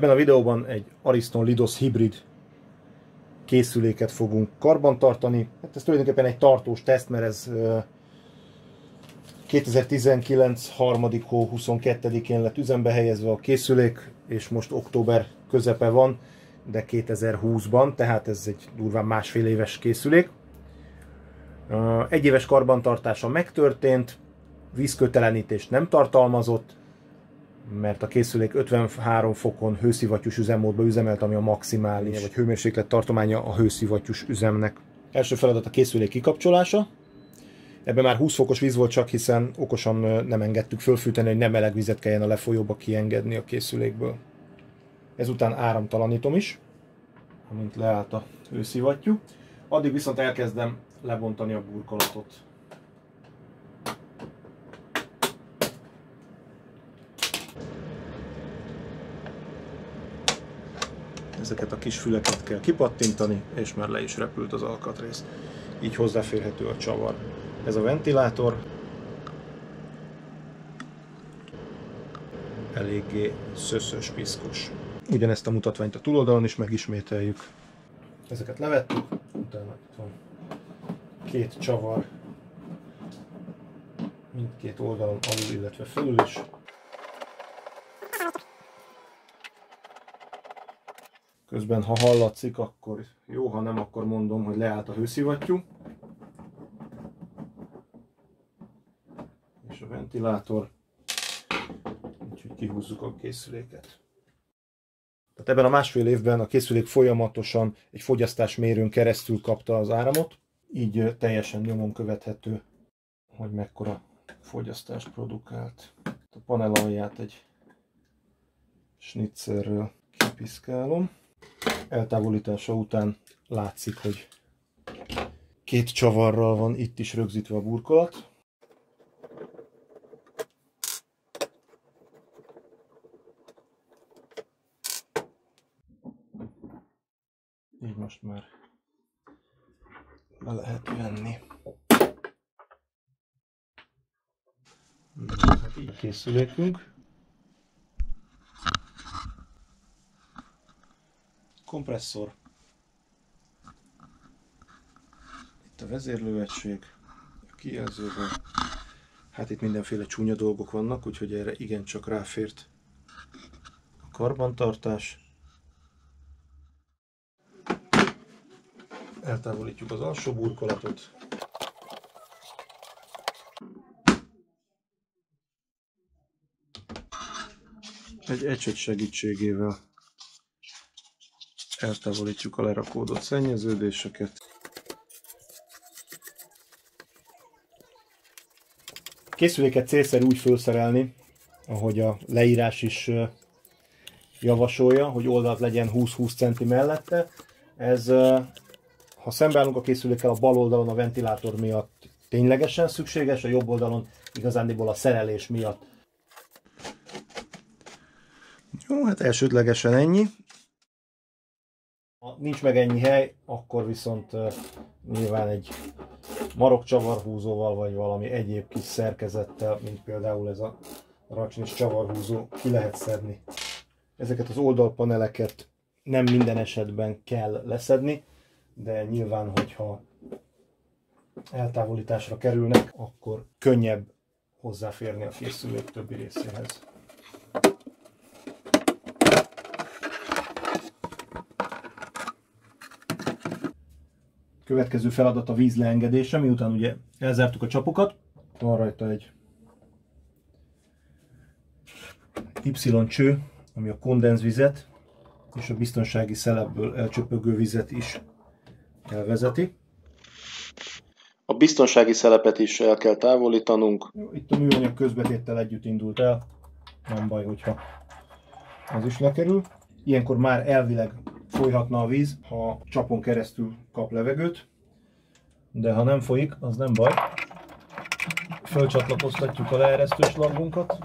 Ebben a videóban egy Ariston Lidos hibrid készüléket fogunk karbantartani. Hát ez tulajdonképpen egy tartós teszt, mert ez 2019. 3. hó 22-én lett üzembe helyezve a készülék, és most október közepe van, de 2020-ban, tehát ez egy durván másfél éves készülék. Egy éves karbantartása megtörtént, vízkötelenítést nem tartalmazott, mert a készülék 53 fokon hőszivattyús üzemmódban üzemelt, ami a maximális, vagy hőmérséklet tartománya a hőszivattyús üzemnek. Első feladat a készülék kikapcsolása. Ebben már 20 fokos víz volt csak, hiszen okosan nem engedtük fölfűteni, hogy nem meleg vizet kelljen a lefolyóba kiengedni a készülékből. Ezután áramtalanítom is, amint leállt a hőszivattyú. Addig viszont elkezdem lebontani a burkolatot. Ezeket a kis füleket kell kipattintani, és már le is repült az alkatrész. Így hozzáférhető a csavar. Ez a ventilátor. Eléggé szöszös, piszkos. Ugyanezt a mutatványt a túloldalon is megismételjük. Ezeket levettük, utána itt van két csavar mindkét oldalon, alul, illetve fölül is. Közben, ha hallatszik, akkor jó, ha nem, akkor mondom, hogy leállt a hőszivattyú. És a ventilátor. Úgyhogy kihúzzuk a készüléket. Tehát ebben a másfél évben a készülék folyamatosan egy fogyasztásmérőn keresztül kapta az áramot. Így teljesen nyomon követhető, hogy mekkora fogyasztást produkált. A panel alját egy snitzerrel kipiszkálom. Eltávolítása után látszik, hogy két csavarral van itt is rögzítve a burkolat. Így most már be lehet venni. Hát így készülékünk. Kompresszor. Itt a vezérlőegység, a kijelzővel. Hát itt mindenféle csúnya dolgok vannak, úgyhogy erre igencsak ráfért a karbantartás. Eltávolítjuk az alsó burkolatot. Egy ecset segítségével eltávolítjuk a lerakódott szennyeződéseket. A készüléket célszerű úgy felszerelni, ahogy a leírás is javasolja, hogy oldalt legyen 20-20 cm mellette. Ez, ha szembeállunk a készülékkel, a bal oldalon a ventilátor miatt ténylegesen szükséges, a jobb oldalon igazándiból a szerelés miatt. Jó, hát elsődlegesen ennyi. Ha nincs meg ennyi hely, akkor viszont nyilván egy marokcsavarhúzóval, vagy valami egyéb kis szerkezettel, mint például ez a racsnis csavarhúzó, ki lehet szedni. Ezeket az oldalpaneleket nem minden esetben kell leszedni, de nyilván, hogyha eltávolításra kerülnek, akkor könnyebb hozzáférni a készülék többi részéhez. Következő feladat a víz leengedése, miután ugye elzártuk a csapokat. Van rajta egy Y-cső, ami a kondenzvizet és a biztonsági szelepből elcsöpögő vizet is elvezeti. A biztonsági szelepet is el kell távolítanunk. Itt a műanyag közbetéttel együtt indult el, nem baj, hogyha az is lekerül. Ilyenkor már elvileg folyhatna a víz, ha csapon keresztül kap levegőt, de ha nem folyik, az nem baj. Fölcsatlakoztatjuk a leeresztő slagunkat.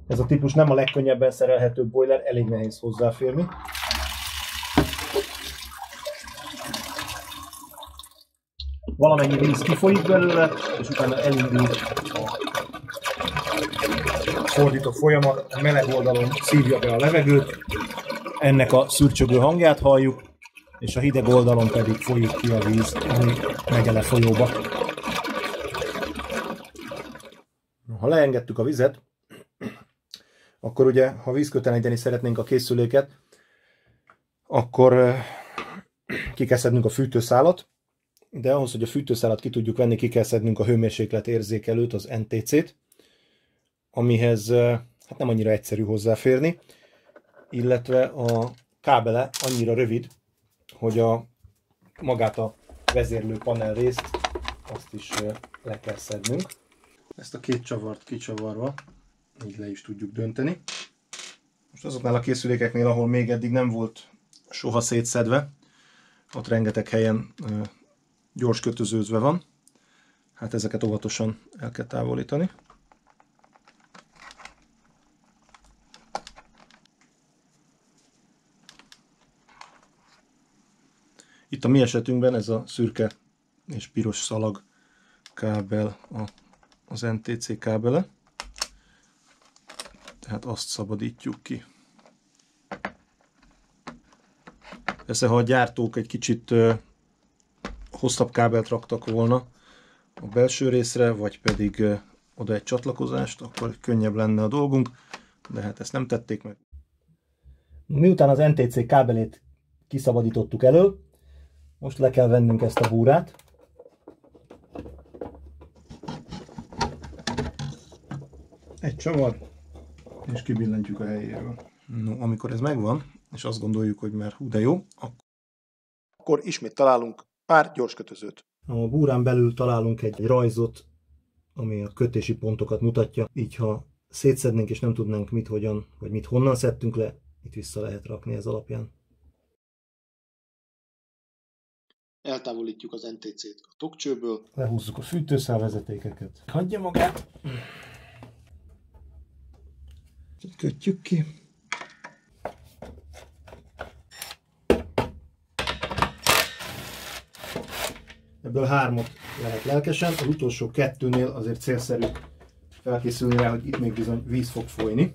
Ez a típus nem a legkönnyebben szerelhető boiler, elég nehéz hozzáférni. Valamennyi víz kifolyik belőle, és utána elindul fordított folyamat, a meleg oldalon szívja be a levegőt, ennek a szürcsögő hangját halljuk, és a hideg oldalon pedig folyik ki a víz, ami megy el a folyóba. Ha leengedtük a vizet, akkor ugye, ha vízköteleníteni szeretnénk a készüléket, akkor ki kell szednünk a fűtőszálat, de ahhoz, hogy a fűtőszálat ki tudjuk venni, ki kell szednünk a hőmérséklet érzékelőt, az NTC-t, amihez hát nem annyira egyszerű hozzáférni, illetve a kábele annyira rövid, hogy magát a vezérlő panel részt azt is le kell szednünk. Ezt a két csavart kicsavarva így le is tudjuk dönteni. Most azoknál a készülékeknél, ahol még eddig nem volt soha szétszedve, ott rengeteg helyen gyors kötözőzve van. Hát ezeket óvatosan el kell távolítani. Itt a mi esetünkben ez a szürke és piros szalag kábel az NTC kábele. Tehát azt szabadítjuk ki. Persze, ha a gyártók egy kicsit hosszabb kábelt raktak volna a belső részre, vagy pedig oda egy csatlakozást, akkor könnyebb lenne a dolgunk, de hát ezt nem tették meg. Miután az NTC kábelét kiszabadítottuk elől, most le kell vennünk ezt a búrát. Egy csavar, és kibillentjük a helyéről. No, amikor ez megvan, és azt gondoljuk, hogy már hú de jó, akkor ismét találunk pár gyors kötözőt. A búrán belül találunk egy rajzot, ami a kötési pontokat mutatja, így ha szétszednénk és nem tudnánk mit, hogyan, vagy mit honnan szedtünk le, itt vissza lehet rakni ez alapján. Eltávolítjuk az NTC-t a tokcsőből. Lehúzzuk a fűtőszálvezetékeket. Hagyja magát. Kötjük ki. Ebből 3-at lehet lelkesen, az utolsó 2-nél azért célszerű felkészülni rá, hogy itt még bizony víz fog folyni.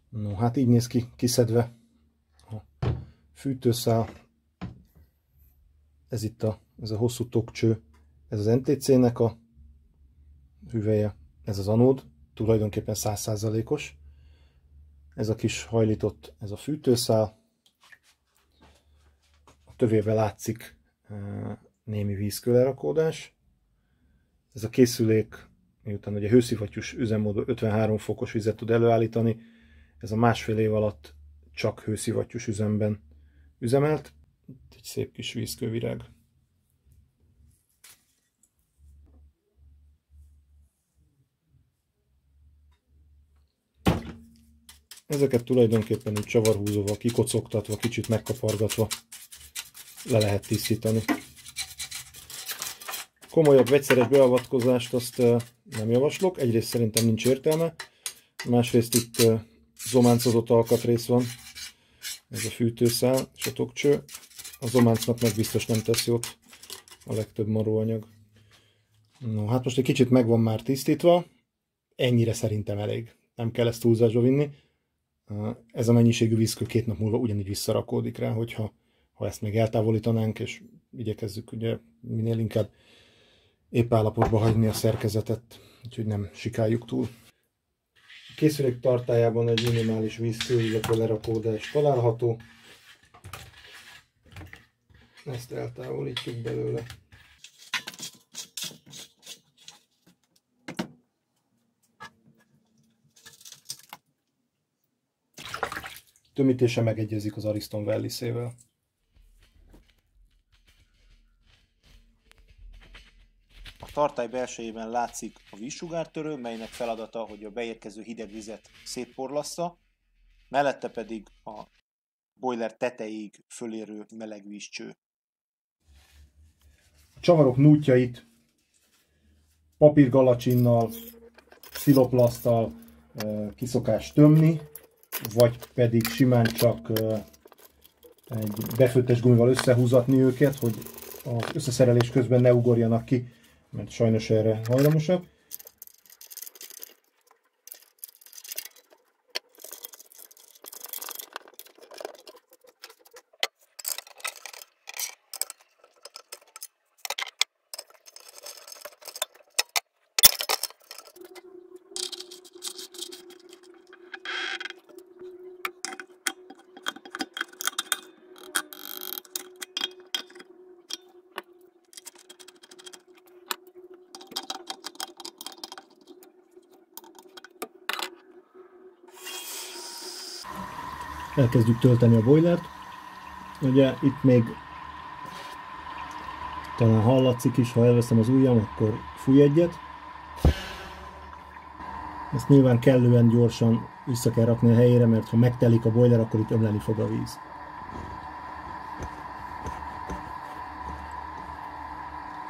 No, hát így néz ki, kiszedve a fűtőszál. Ez itt ez a hosszú tokcső, ez az NTC-nek a hüvelye, ez az anód, tulajdonképpen 100%-os. Ez a kis hajlított, ez a fűtőszál. A tövében látszik némi vízkőlerakódás. Ez a készülék, miután ugye hőszivattyús üzemmódban 53 fokos vizet tud előállítani, ez a másfél év alatt csak hőszivattyús üzemben üzemelt. Itt egy szép kis vízkővirág. Ezeket tulajdonképpen úgy csavarhúzóval, kikocogtatva, kicsit megkapargatva le lehet tisztítani. Komolyabb vegyszeres beavatkozást azt nem javaslok, egyrészt szerintem nincs értelme, másrészt itt zománcozott alkatrész van, ez a fűtőszál és a tokcső. A zománcnak meg biztos nem tesz jót a legtöbb maróanyag. No, hát most egy kicsit meg van már tisztítva, ennyire szerintem elég. Nem kell ezt túlzásba vinni. Ez a mennyiségű vízkő 2 nap múlva ugyanígy visszarakódik rá, hogyha ezt még eltávolítanánk, és igyekezzük ugye minél inkább épp állapotba hagyni a szerkezetet, úgyhogy nem sikáljuk túl. A készülék tartályában egy minimális vízkő, illetve lerakódás található. Ezt eltávolítjuk belőle. Tömítése megegyezik az Ariston Wellisével. A tartály belsejében látszik a vízsugártörő, melynek feladata, hogy a beérkező hideg vizet szétporlassza, mellette pedig a boiler tetejéig fölérő meleg vízcső. A csavarok nútjait papírgalacsinnal, sziloplaszttal ki szokás tömni, vagy pedig simán csak egy befőttes gumival összehúzatni őket, hogy az összeszerelés közben ne ugorjanak ki, mert sajnos erre hajlamosak. Elkezdjük tölteni a boilert. Ugye itt még talán hallatszik is, ha elveszem az ujjam, akkor fúj egyet. Ezt nyilván kellően gyorsan vissza kell rakni a helyére, mert ha megtelik a boiler, akkor itt ömleni fog a víz.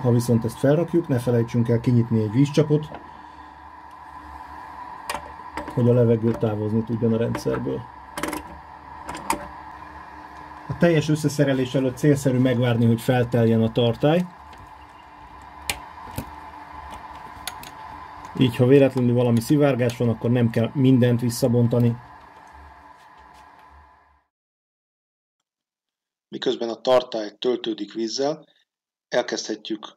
Ha viszont ezt felrakjuk, ne felejtsünk el kinyitni egy vízcsapot, hogy a levegő távozni tudjon a rendszerből. A teljes összeszerelés előtt célszerű megvárni, hogy felteljen a tartály. Így, ha véletlenül valami szivárgás van, akkor nem kell mindent visszabontani. Miközben a tartály töltődik vízzel, elkezdhetjük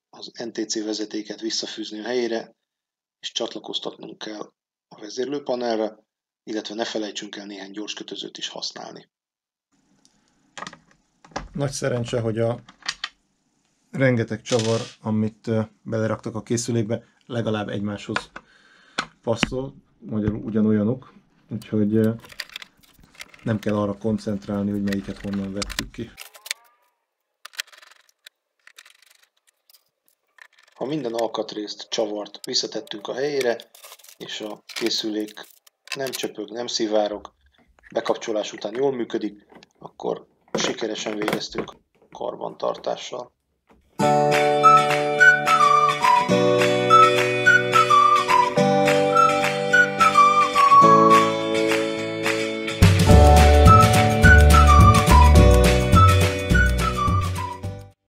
az NTC vezetéket visszafűzni a helyére, és csatlakoztatnunk kell a vezérlőpanelre, illetve ne felejtsünk el néhány gyors kötözőt is használni. Nagy szerencse, hogy a rengeteg csavar, amit beleraktak a készülékbe, legalább egymáshoz passzol, magyarul ugyanolyanok, úgyhogy nem kell arra koncentrálni, hogy melyiket honnan vettük ki. Ha minden alkatrészt, csavart visszatettünk a helyére, és a készülék nem csöpög, nem szivárog, bekapcsolás után jól működik, akkor sikeresen végeztünk karbantartással.